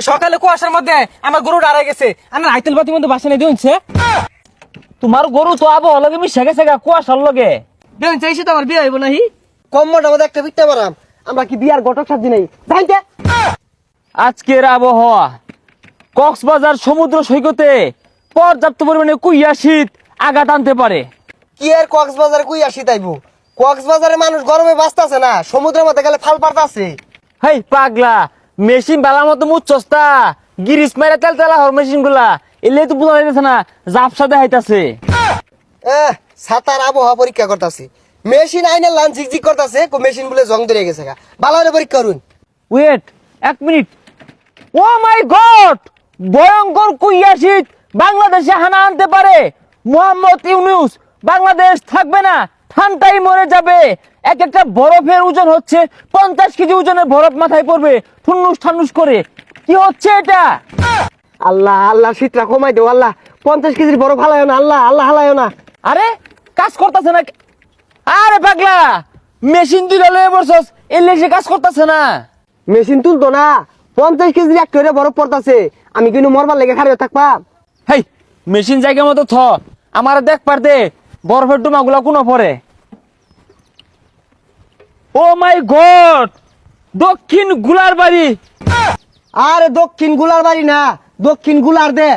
ওই সকালে কুয়াশার মধ্যে আমার গরু দাঁড়ায় গেছে, আমার আইতেল বাতির মধ্যে বাসা নেই দিচ্ছে। তোমার গরু তো আবহাওয়া লগে মিশে গেছে গা কুয়াশার লগে। দেখুন চাইছি তো আমার বিয়ে হইব নাহি। কম্মট আমাদের একটা পিঠা মারাম, আমরা কি বিয়ার ঘটক সাজি নাই যাইতে। আজকের আবহাওয়া কক্সবাজার সমুদ্র সৈকতে পর্যাপ্ত পরিমাণে কুইয়া শীত আঘাত আনতে পারে। কি আর কক্সবাজারে কই আসি তাইবো, কক্সবাজারে মানুষ গরমে বাঁচতাছে না, সমুদ্রের মধ্যে গেলে ফাল পারতাছে। হেই পাগলা, মেশিন বালার মতো মুচ্ছস্তা গিরিস মেরে তেল তেলা হর মেশিন গুলা এলে তো বোঝা যাইতেছে না জাপসা দেখাইতাছে। সাতার আবহাওয়া পরীক্ষা করতেছে, মেশিন আইনে লান ঝিকঝিক করতেছে, মেশিন বলে জং ধরে গেছে গা। ভালো করে পরীক্ষা করুন। ওয়েট এক মিনিট, ও মাই গড, ভয়ঙ্কর কুইয়া শীত বাংলাদেশে হানা আনতে পারে। মোহাম্মদ ইউনূস, বাংলাদেশ থাকবে না, ঠান্ডায় মরে যাবে। এক একটা বরফের ওজন হচ্ছে 50 কেজি ওজনের বরফ মাথায় পড়বে ঠুন্নুস ঠান্নুস করে। কি হচ্ছে এটা? আল্লাহ আল্লাহ, শীতটা কমাই দেও আল্লাহ, 50 কেজির বড় ফালায় না আল্লাহ, আল্লাহ হালায় না। আরে কাজ করতেছে না। আরে পাগলা, মেশিন দিলে লয়ে বসছস, এলে সে কাজ করতেছে না। মেশিন তুলতো না, 50 কেজির একটা বরফ পড়তাছে, আমি কিন্তু মরবার লেগে খারে থাকবা। হেই, মেশিন জায়গা মতো থ, আমার দেখ পারতে বরফের ডুমাগুলা কোনো পরে। ও মাই গড, দক্ষিণ গুলার বাড়ি। আরে দক্ষিণ গুলার বাড়ি না, দক্ষিণ গুলার দে।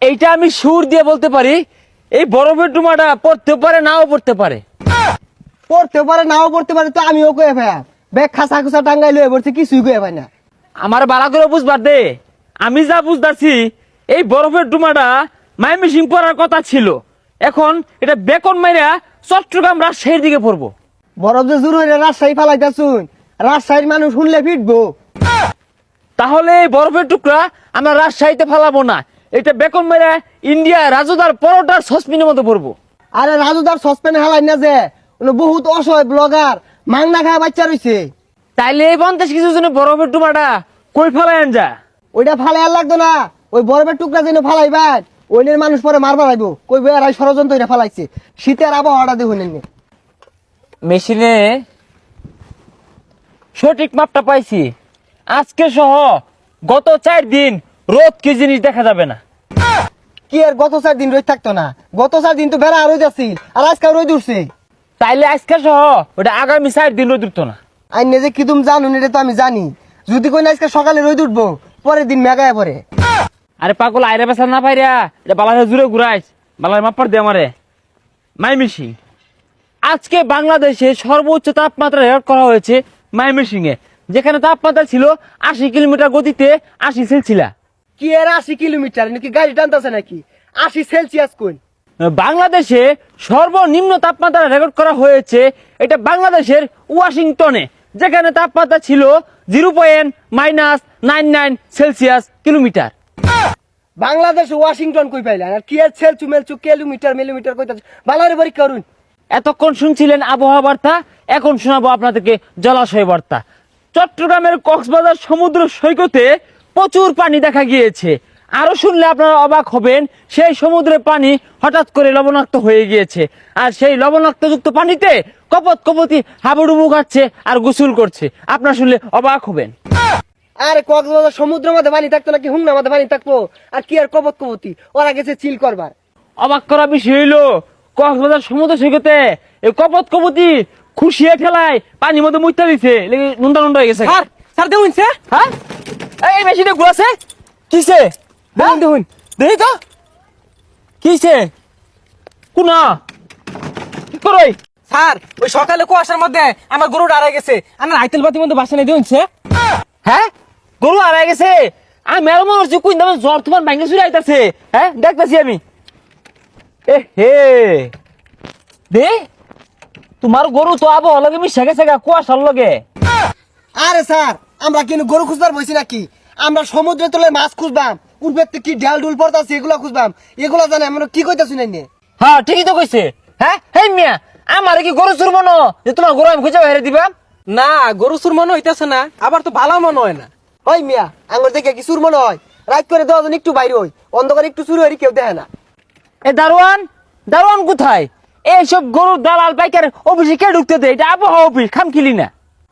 এইটা আমি সুর দিয়ে বলতে পারি, এই বরফের ডুমাটা পড়তে পারে নাও পড়তে পারে। পড়তে পারে নাও পড়তে পারে, তো আমিও কয়ে ভাই ব্যাগ খাসা খুসা টাঙ্গাই লয়ে পড়ছে, কিছুই কয়ে ভাই না। আমার বালা করে বুঝবার দে, আমি যা বুঝতেছি এই বরফের ডুমাটা মাইমিসিং পড়ার কথা ছিল, এখন এটা বেকন মাইরা চট্টগ্রাম রাজশাহীর দিকে পড়বো। বরফ যে জোর হইলে রাজশাহী ফালাইতাছুন, রাজশাহীর মানুষ শুনলে ফিটবো। তাহলে এই বরফের টুকরা আমরা রাজশাহীতে ফেলাবো না, এটা বেকন মাইরা ইন্ডিয়া রাজুদার পরোটার সসপিনের মতো পড়বো। আরে রাজুদার সসপেন হালাই না যে, বহুত অসহায় ব্লগার মাংনা খায় বাচ্চা রইছে। তাইলে এই 50 কিছু জন্য বরফের ডুমাটা কই ফেলাই আনজা? ওইটা ফালাই আর লাগতো না, ওই বরফের টুকরা যেন ফালাইবেন, ওইনের মানুষ পরে মারবার আইবো, কই বেড়াই ষড়যন্ত্র এটা ফালাইছে। শীতের আবহাওয়াটা দেখুন। মেশিনে সঠিক মাপটা পাইছি, আজকে সহ গত 4 দিন রোদ কি জিনিস দেখা যাবে না। কি আর গত 4 দিন রোদ থাকতো না, গত 4 দিন তো বেড়া রোদ আছিল, আর আজকে রোদ উঠছে। তাইলে আজকে সহ ওটা আগামী 4 দিন রোদ উঠতো না। আইনে যে কি তুমি জানুন এটা তো আমি জানি, যদি কই না আজকে সকালে রোদ উঠবো, পরের দিন মেঘায় পরে। আরে পাগল, আইরে বেসা না পাইরা এটা বালারে জুড়ে ঘুরাইস, বালার মাপার দে আমারে। মাইমিসিং, আজকে বাংলাদেশে সর্বোচ্চ তাপমাত্রা রেকর্ড করা হয়েছে মাইমিসিং এ, যেখানে তাপমাত্রা ছিল 80 কিলোমিটার গতিতে 80 সেলসিয়াস। কি আর 80 কিলোমিটার নাকি গাড়ি টানতেছে নাকি, 80 সেলসিয়াস কোন। বাংলাদেশে সর্বনিম্ন তাপমাত্রা রেকর্ড করা হয়েছে এটা বাংলাদেশের ওয়াশিংটনে, যেখানে তাপমাত্রা ছিল 0.-99 সেলসিয়াস কিলোমিটার। বাংলাদেশ ওয়াশিংটন কই পাইলা, আর কি আর সেলসু মেলসু কিলোমিটার মিলিমিটার কইতাছ, ভালো করে পরীক্ষা করুন। এতক্ষণ শুনছিলেন আবহাওয়া বার্তা, এখন শোনাবো আপনাদেরকে জলাশয় বার্তা। চট্টগ্রামের কক্সবাজার সমুদ্র সৈকতে প্রচুর পানি দেখা গিয়েছে। আরো শুনলে আপনারা অবাক হবেন, সেই সমুদ্রের পানি হঠাৎ করে লবণাক্ত হয়ে গিয়েছে, আর সেই লবণাক্তযুক্ত পানিতে কপত কপতি হাবুডুবু খাচ্ছে আর গোসল করছে। আপনারা শুনলে অবাক হবেন। আরে কক্সবাজার সমুদ্রের মধ্যে পানি থাকতো নাকি হুমনার মধ্যে পানি থাকবো, আর কি আর কবত কবতি, ওরা গেছে চিল করবার। অবাক করা বিষয় হইলো, কক্সবাজার সমুদ্র সৈকতে এই কপত কপতি খুশিয়ে ফেলায় পানির মধ্যে মুইতা দিছে, নুন্ডা নুন্ডা হয়ে গেছে। স্যার স্যার দেখুন সে, হ্যাঁ, এই মেশিনে ঘুরাছে কিসে? দেখুন দেখুন দেখি তো কিসে, কোনা কি করই? স্যার ওই সকালে কুয়াশার মধ্যে আমার গরু দাঁড়ায় গেছে, আমার আইতেল বাতির মধ্যে বাসা নেই দিচ্ছে। হ্যাঁ, গরু হারাই গেছে। আমি মেরো মনে হচ্ছে কোন দামে জ্বর তোমার ভাঙ্গে চুরি আইতাছে। হ্যাঁ, দেখতেছি আমি। এ হে দে, তোমার গরু তো আবহাওয়া লগে মিশে গেছে গা কুয়াশার লগে। আরে স্যার, আমরা কিন্তু গরু খুঁজবার বইছি নাকি, আমরা সমুদ্রে তোলে মাছ খুঁজবাম, উঠবে কি ঢাল ডুল পড়তাছে এগুলা খুঁজবাম, এগুলা জানে আমরা কি কইতাছি না। হ্যাঁ ঠিকই তো কইছে। হ্যাঁ হেই মিয়া, আমার কি গরু চুর মনো যে তোমার গরু আমি খুঁজে বাইরে দিবা? না, গরু চুর মনে হইতেছে না, আবার তো ভালো মনে হয় না। ওই মিয়া, আঙ্গুর দেখে কি সুর মনে হয়, রাত করে 10 জন একটু বাইরে হই, অন্ধকারে একটু চুরি হই কেউ দেখে না। এ দারোয়ান, দারোয়ান কোথায়? এইসব গরুর দালাল পাইকার অফিসে কে ঢুকতে দেয়? এটা আবহাওয়া অফিস, খামখিলি না।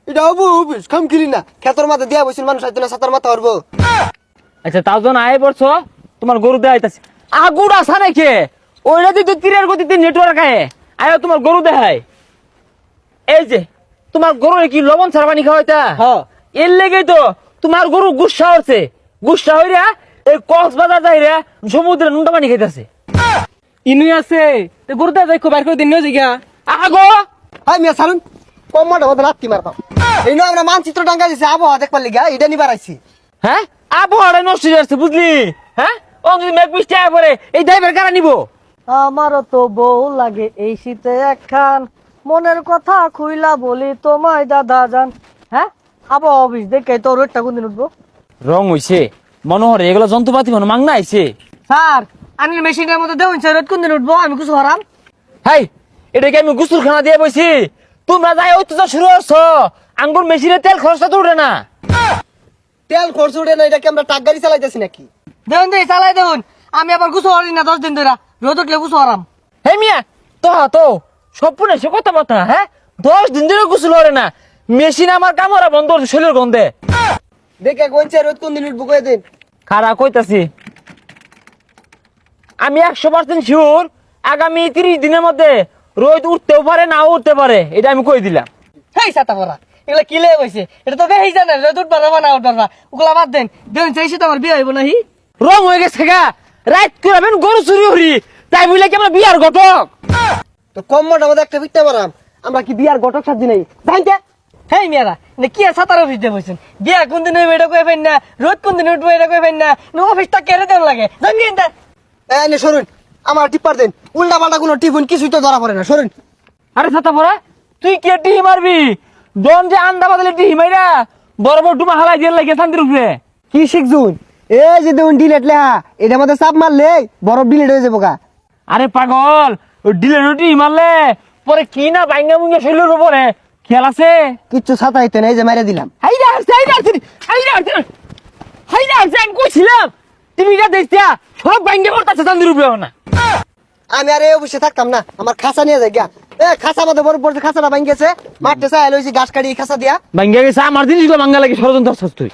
এটা হবু হবিস খাম কিলি না, খেতর মাথা দিয়া বইছিল মানুষ আইতো না, সাতার মাথা হরবো। আচ্ছা তাও যখন আয় পড়ছো তোমার গরু দেখাইতেছে আগুড় আসা নাকি ওইটা দিয়ে তো তীরের গতিতে নেটওয়ার্ক আয় তোমার গরু দেখায় এই যে তোমার গরু কি লবণ ছাড়া পানি খাওয়াইতা হ্যাঁ। এর লেগেই তো তোমার গরু গুসা হচ্ছে গুসা হইরা এই কক্সবাজার যাইরা সমুদ্রে নুনটা পানি খাইতেছে ইনুই আছে তো গরুটা যাই বাইর করে দিন নিয়ে জিগা আগো হাই মিয়া সারুন কম্মাটা মতো রাত্রি মারতাম এই নয় আমরা মানচিত্র টাঙ্গা দিছি আবহাওয়া দেখবার লিগা এটা নিবার আইছি হ্যাঁ আবহাওয়াটা নষ্ট হয়ে যাচ্ছে বুঝলি হ্যাঁ ও যদি মেঘ বৃষ্টি আয় পরে এই ড্রাইভার কারা নিবো আমারও তো বউ লাগে এই শীতে একখান মনের কথা খুইলা বলি তোমায় দাদা জান। হ্যাঁ আবহাওয়া অফিস দেখে তো রোডটা কোনদিন উঠবো? রং হইছে মনোহরে এগুলো যন্ত্রপাতি মনে মাংনা আইছে স্যার আনলে মেশিনের মধ্যে দেউন স্যার রোড কোনদিন উঠবো? আমি কিছু হারাম হাই এটা কি আমি গুসুলখানা দিয়ে বইছি তোমরা যাই অত্যাচার শুরু করছো আঙ্গুর মেশিনে তেল খরচটা তো উঠে না তেল খরচ উঠে না এটা কি আমরা টাক গাড়ি চালাইতেছি নাকি দেউন দেই চালাই দেউন আমি আবার কিছু হারি না 10 দিন ধরে রোদ উঠলে কিছু হারাম। হে মিয়া তো সম্পূর্ণ সে কথা বার্তা হ্যাঁ 10 দিন ধরে গোসল করে না মেশিন আমার কামড়া বন্ধ হচ্ছে শরীরের গন্ধে দেখে কোনছে রোদ কোন দিন উঠবো কয়ে দিন খারা কইতাছি আমি 100% শিওর আগামী 30 দিনের মধ্যে রোদ উঠতেও পারে না উঠতে পারে এটা আমি কই দিলাম হেই ছাতা পরা এগুলা কি লে কইছে এটা তো দেখেই জানেন রোদ উঠবা না উঠবা ওগুলা বাদ দেন দেউন চাইছে তো আমার বিয়ে হইব নাহি রং হয়ে গেছে গা রাত করাবেন গরু চুরি হরি তাই বলে কি আমরা বিয়ার ঘটক তো কম্মাটা মধ্যে একটা বিটতে পারাম আমরা কি বিয়ার ঘটক সাজি নাই জানতে হেই মিয়ারা না কি আর ছাতার অফিস দিয়ে বসছেন বিয়া কোনদিন হইব এটা কই না রোদ কোনদিন উঠবো এটা কই না অফিসটা কেড়ে দেন লাগে জানিয়েন তা এনে সরুন আমার টিপার দেন উল্টা পাল্টা কোনো টিফুন কিছুই তো ধরা পড়ে না সরুন আরে ছাতা পড়া তুই কে টিহি মারবি দন যে আন্দা বাদলে টিহি মাইরা বড় বড় ডুমা হালাই দিয়ে লাগে শান্তির উপরে কি শিখছুন এই যে দেখুন ডিলেট লেহা এটার মধ্যে চাপ মারলে বরফ ডিলেট হয়ে যাবো গা আরে পাগল ওই ডিলে রুটি মারলে পরে কি না বাইঙ্গা মুঙ্গা শৈলের উপরে খেয়াল আছে কিচ্ছু ছাতা হইতে না এই যে মাইরা দিলাম হাইরা আমি কইছিলাম তুমি এটা দেখছিয়া সব বাইঙ্গা করতেছে শান্তির উপরে না আমি আর এই অবশ্যই থাকতাম না আমার খাসা নিয়ে যাই গা এ খাসা মধ্যে বরফ পড়ছে খাসাটা ভাঙ্গেছে মারতে চাই লইছি গাছ কাটি খাসা দিয়া বাইঙ্গা গেছে আমার জিনিসগুলো বাঙ্গা লাগে ষড়যন্ত্র তুই